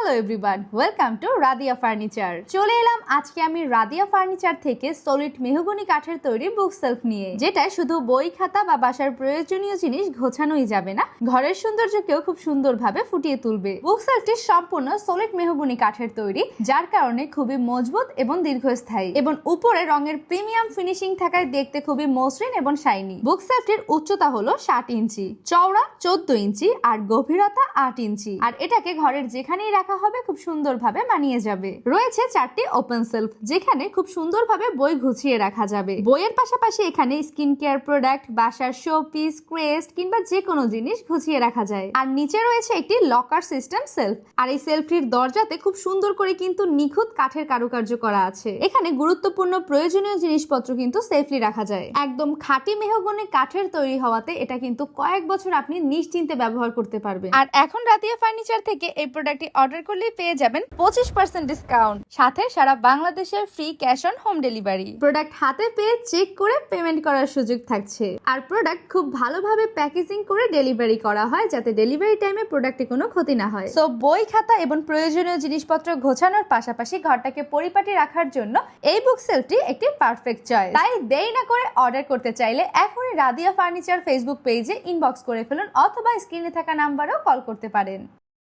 Hello everyone, welcome to Radia furniture. চলে এলাম আজকে আমি রাদিয়া ফার্নিচার থেকে সলিড মেহগনি কাঠের তৈরি বুক সেলফ নিয়ে, যেটা শুধু বই খাতা বা বাসার প্রয়োজনীয় জিনিস গোছানোই যাবে না, ঘরের সৌন্দর্যকেও খুব সুন্দরভাবে ফুটিয়ে তুলবে। বুক সেলফটি সম্পূর্ণ সলিড মেহগনি কাঠের তৈরি, যার কারণে খুবই মজবুত এবং দীর্ঘস্থায়ী, এবং উপরে রঙের প্রিমিয়াম ফিনিশিং থাকায় দেখতে খুবই মসৃণ এবং শাইনি। বুক সেলফটির উচ্চতা হলো 60 ইঞ্চি, চওড়া 14 ইঞ্চি আর গভীরতা 8 ইঞ্চি, আর এটাকে ঘরের যেখানেই রাখা হবে খুব সুন্দরভাবে মানিয়ে যাবে। রয়েছে 4টি ওপেন সেলফ, যেখানে খুব সুন্দরভাবে বই গুছিয়ে রাখা যাবে। বইয়ের পাশাপাশি এখানে স্কিন কেয়ার প্রোডাক্ট, বাসার শো পিস, ক্রেস্ট কিংবা যে কোনো জিনিস গুছিয়ে রাখা যায়। আর নিচে রয়েছে একটি লকার সিস্টেম সেলফ, আর এই সেলফটির দরজাতে খুব সুন্দর করে কিন্তু নিখুঁত কাঠের কারুকার্য করা আছে। এখানে গুরুত্বপূর্ণ প্রয়োজনীয় জিনিসপত্র কিন্তু সেফলি রাখা যায়। একদম খাঁটি মেহগনি কাঠের তৈরি হওয়াতে এটা কিন্তু কয়েক বছর আপনি নিশ্চিন্তে ব্যবহার করতে পারবেন। আর এখন রাদিয়া ফার্নিচার থেকে এই প্রোডাক্টটি অর্ডার করলেই পেয়ে যাবেন 25% ডিসকাউন্ট, সাথে সারা বাংলাদেশের free cash on home delivery. Product হাতে পেয়ে চেক করে পেমেন্ট করার সুযোগ থাকছে। আর প্রোডাক্ট খুব ভালোভাবে প্যাকেজিং করে ডেলিভারি করা হয়, যাতে ডেলিভারি টাইমে প্রোডাক্টে কোনো ক্ষতি না হয়। সো বই খাতা এবং প্রয়োজনীয় জিনিসপত্র গোছানোর পাশাপাশি ঘরটাকে পরিপাটি রাখার জন্য এই বুক সেলফটি একটি পারফেক্ট চয়েস। তাই দেরি না করে অর্ডার করতে চাইলে এখনই রাদিয়া ফার্নিচার ফেসবুক পেজে ইনবক্স করে ফেলুন, অথবা স্ক্রিনে থাকা নাম্বারেও কল করতে পারেন।